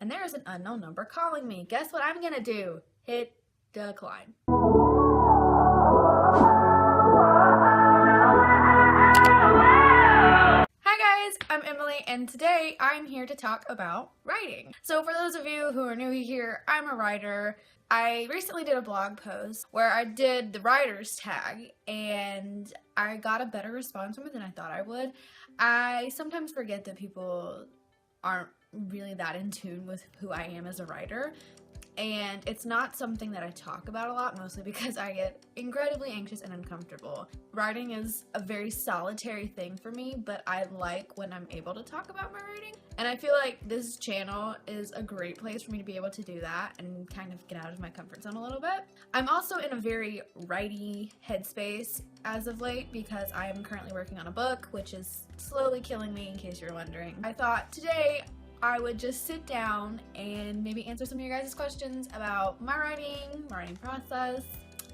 and there is an unknown number calling me. Guess what I'm gonna do? Hit decline. Hi guys, I'm Emily, and today I'm here to talk about writing. So for those of you who are new here, I'm a writer. I recently did a blog post where I did the writer's tag, and I got a better response from it than I thought I would. I sometimes forget that people aren't really that in tune with who I am as a writer, and it's not something that I talk about a lot, mostly because I get incredibly anxious and uncomfortable. Writing is a very solitary thing for me, but I like when I'm able to talk about my writing, and I feel like this channel is a great place for me to be able to do that and kind of get out of my comfort zone a little bit. I'm also in a very writey headspace as of late because I am currently working on a book, which is slowly killing me, in case you're wondering. I thought today I would just sit down and maybe answer some of your guys' questions about my writing process,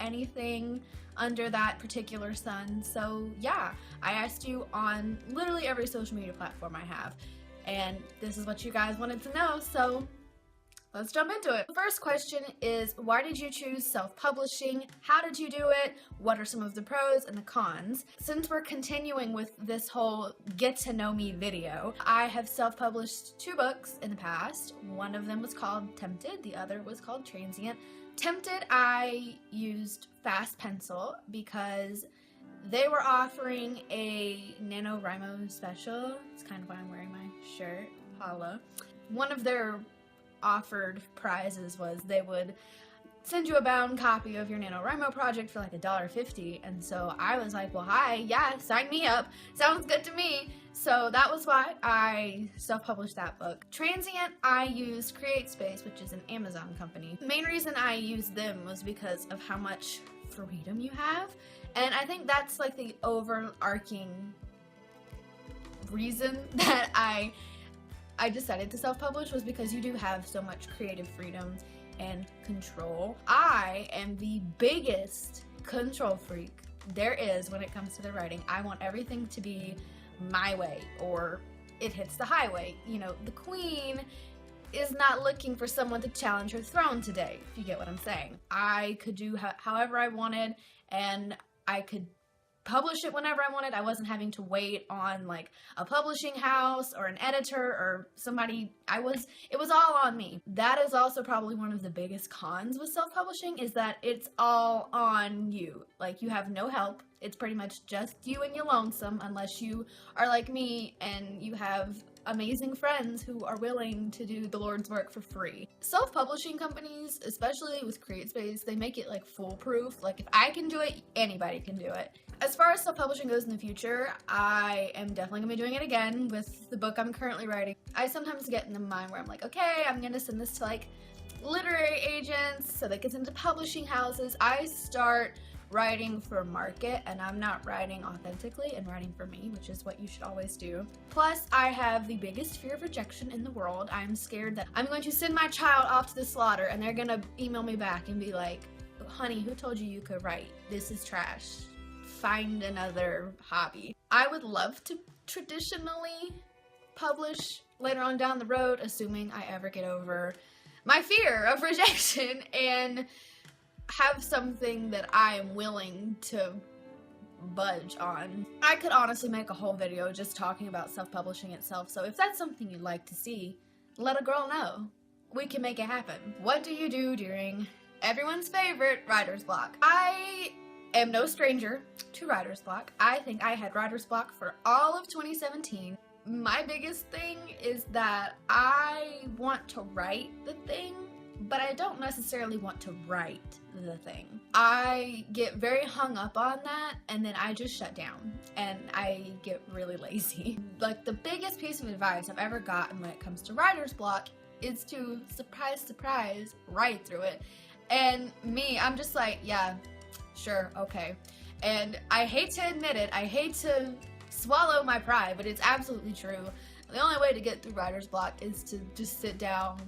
anything under that particular sun. So yeah, I asked you on literally every social media platform I have, and this is what you guys wanted to know, so let's jump into it. The first question is, why did you choose self-publishing? How did you do it? What are some of the pros and the cons? Since we're continuing with this whole get to know me video, I have self-published 2 books in the past. One of them was called Tempted, the other was called Transient. Tempted, I used Fast Pencil because they were offering a NaNoWriMo special. It's kind of why I'm wearing my shirt, holla. One of their offered prizes was they would send you a bound copy of your NaNoWriMo project for like $1.50, and so I was like, well, hi, yeah, sign me up, sounds good to me. So that was why I self-published that book. Transient, I used CreateSpace, which is an Amazon company. The main reason I used them was because of how much freedom you have, and I think that's like the overarching reason that I decided to self-publish, was because you do have so much creative freedom and control. I am the biggest control freak there is when it comes to the writing. I want everything to be my way, or it hits the highway. You know, the queen is not looking for someone to challenge her throne today, if you get what I'm saying. I could do however I wanted, and I could publish it whenever I wanted. I wasn't having to wait on like a publishing house or an editor or somebody. It was all on me. That is also probably one of the biggest cons with self-publishing, is that it's all on you. Like, you have no help. It's pretty much just you and your lonesome, unless you are like me and you have amazing friends who are willing to do the Lord's work for free. Self-publishing companies, especially with CreateSpace, they make it like foolproof. Like, if I can do it, anybody can do it. As far as self-publishing goes in the future, I am definitely gonna be doing it again with the book I'm currently writing. I sometimes get in the mind where I'm like, okay, I'm gonna send this to like literary agents so they can send to publishing houses. I start writing for market, and I'm not writing authentically and writing for me, which is what you should always do. Plus, I have the biggest fear of rejection in the world. I'm scared that I'm going to send my child off to the slaughter and they're gonna email me back and be like, honey, who told you you could write? This is trash. Find another hobby. I would love to traditionally publish later on down the road, assuming I ever get over my fear of rejection and have something that I am willing to budge on. I could honestly make a whole video just talking about self-publishing itself, so if that's something you'd like to see, let a girl know. We can make it happen. What do you do during everyone's favorite writer's block? I am no stranger to writer's block. I think I had writer's block for all of 2017. My biggest thing is that I want to write the thing, but I don't necessarily want to write the thing. I get very hung up on that, and then I just shut down and I get really lazy. Like, the biggest piece of advice I've ever gotten when it comes to writer's block is to, surprise, surprise, write through it. And me, I'm just like, yeah, sure, okay. And I hate to admit it, I hate to swallow my pride, but it's absolutely true. The only way to get through writer's block is to just sit down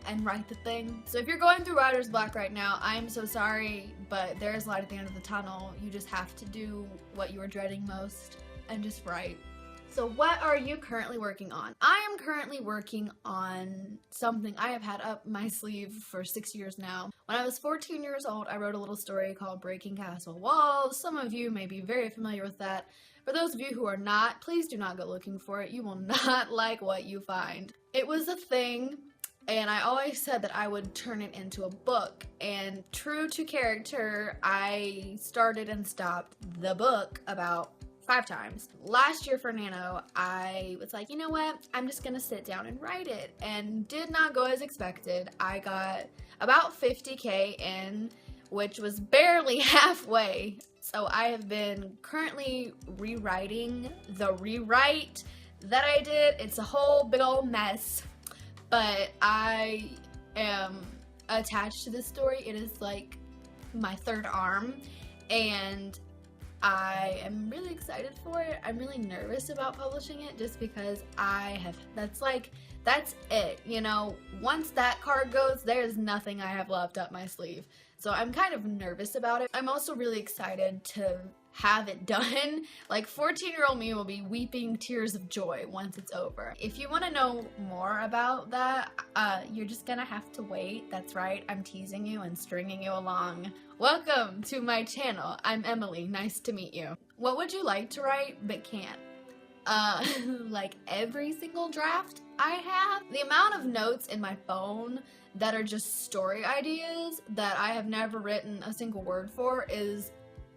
and write the thing. So if you're going through writer's block right now, I'm so sorry, but there is light at the end of the tunnel. You just have to do what you are dreading most and just write. So what are you currently working on? I am currently working on something I have had up my sleeve for 6 years now. When I was 14 years old, I wrote a little story called Breaking Castle Walls. Some of you may be very familiar with that. For those of you who are not, please do not go looking for it. You will not like what you find. It was a thing, and I always said that I would turn it into a book. And true to character, I started and stopped the book about 5 times. Last year for Nano, I was like, you know what? I'm just gonna sit down and write it. And did not go as expected. I got about 50K in, which was barely halfway. So I have been currently rewriting the rewrite that I did. It's a whole big old mess, but I am attached to this story. It is like my third arm, and I am really excited for it. I'm really nervous about publishing it just because that's it, you know. Once that card goes, there's nothing I have left up my sleeve. So I'm kind of nervous about it. I'm also really excited to have it done. Like 14-year-old me will be weeping tears of joy once it's over. If you want to know more about that, you're just gonna have to wait. That's right, I'm teasing you and stringing you along. Welcome to my channel. I'm Emily. Nice to meet you. What would you like to write but can't? Like every single draft I have. The amount of notes in my phone that are just story ideas that I have never written a single word for is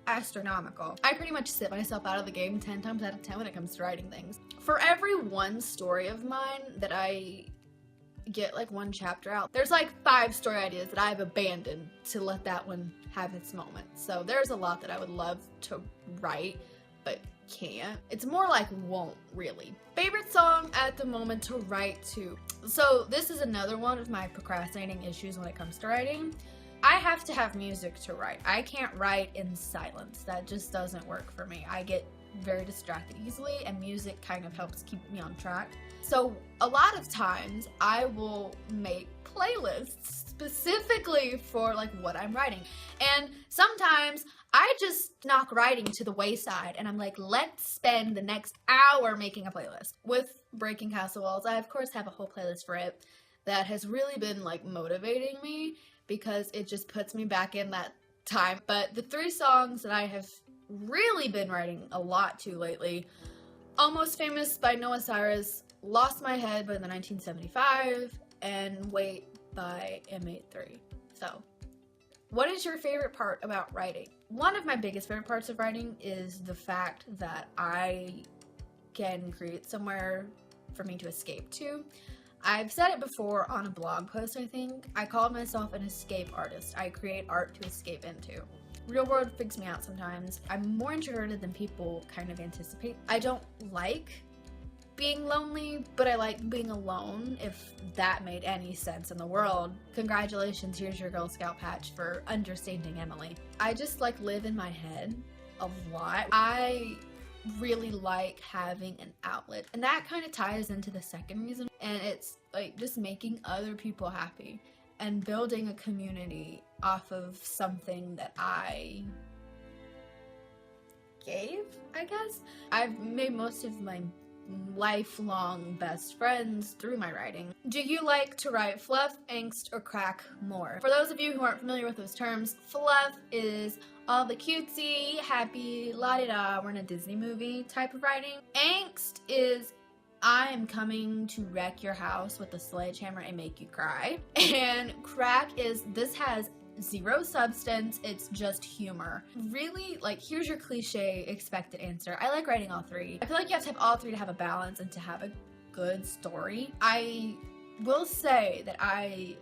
astronomical. I pretty much sit myself out of the game 10 times out of 10 when it comes to writing things. For every one story of mine that I get like one chapter out, there's like 5 story ideas that I've abandoned to let that one have its moment. So there's a lot that I would love to write but can't. It's more like won't really. Favorite song at the moment to write to. So this is another one of my procrastinating issues when it comes to writing. I have to have music to write. I can't write in silence. That just doesn't work for me. I get very distracted easily, and music kind of helps keep me on track. So a lot of times I will make playlists specifically for like what I'm writing. And sometimes I just knock writing to the wayside and I'm like, let's spend the next hour making a playlist. With Breaking Castle Walls, I of course have a whole playlist for it that has really been like motivating me because it just puts me back in that time. But the 3 songs that I have really been writing a lot to lately: Almost Famous by Noah Cyrus, Lost My Head by the 1975, and Wait by M83. So, what is your favorite part about writing? One of my biggest favorite parts of writing is the fact that I can create somewhere for me to escape to. I've said it before on a blog post, I think. I call myself an escape artist. I create art to escape into. Real world freaks me out sometimes. I'm more introverted than people kind of anticipate. I don't like being lonely, but I like being alone, if that made any sense in the world. Congratulations, here's your Girl Scout patch for understanding Emily. I just like live in my head a lot. I really like having an outlet, and that kind of ties into the second reason, and it's like just making other people happy and building a community off of something that I gave, I guess. I've made most of my lifelong best friends through my writing. Do you like to write fluff, angst, or crack more? For those of you who aren't familiar with those terms, fluff is all the cutesy, happy, la-di-da, we're in a Disney movie type of writing. Angst is I am coming to wreck your house with a sledgehammer and make you cry. And crack is this has zero substance, it's just humor. Really, like, here's your cliche expected answer. I like writing all 3. I feel like you have to have all 3 to have a balance and to have a good story. I will say that I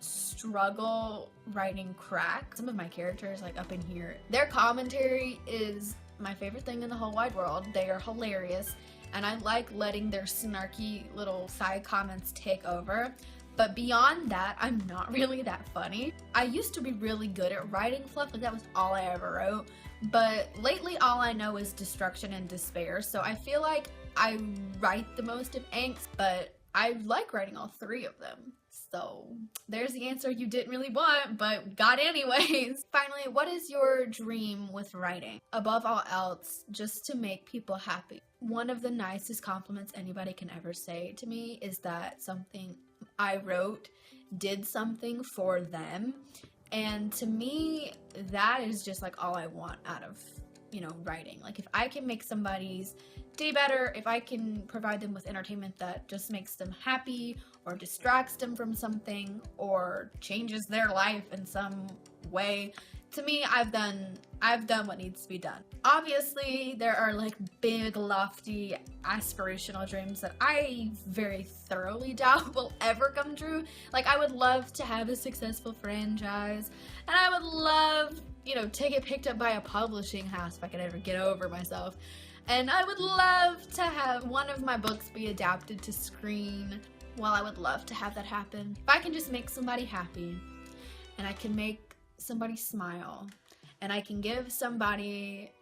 struggle writing crack. Some of my characters, like up in here, their commentary is my favorite thing in the whole wide world. They are hilarious, and I like letting their snarky little side comments take over. But beyond that, I'm not really that funny. I used to be really good at writing fluff, like that was all I ever wrote. But lately, all I know is destruction and despair. So I feel like I write the most of angst, but I like writing all 3 of them. So there's the answer you didn't really want, but got anyways. Finally, what is your dream with writing? Above all else, just to make people happy. One of the nicest compliments anybody can ever say to me is that something I wrote did something for them. And to me, that is just like all I want out of, you know, writing. Like if I can make somebody's day better, if I can provide them with entertainment that just makes them happy or distracts them from something or changes their life in some way, to me, I've done what needs to be done. Obviously, there are like big, lofty, aspirational dreams that I very thoroughly doubt will ever come true. Like I would love to have a successful franchise, and I would love, you know, to get picked up by a publishing house if I could ever get over myself. And I would love to have one of my books be adapted to screen. Well, I would love to have that happen. If I can just make somebody happy, and I can make somebody smile, and I can give somebody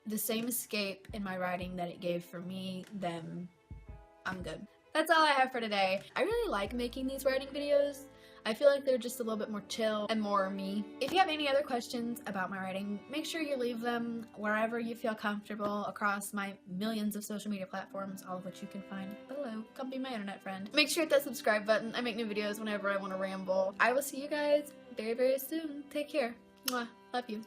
the same escape in my writing that it gave for me, then I'm good. That's all I have for today. I really like making these writing videos. I feel like they're just a little bit more chill and more me. If you have any other questions about my writing, make sure you leave them wherever you feel comfortable across my millions of social media platforms, all of which you can find below. Come be my internet friend. Make sure to hit that subscribe button. I make new videos whenever I want to ramble. I will see you guys very, very soon. Take care. Mwah. Love you.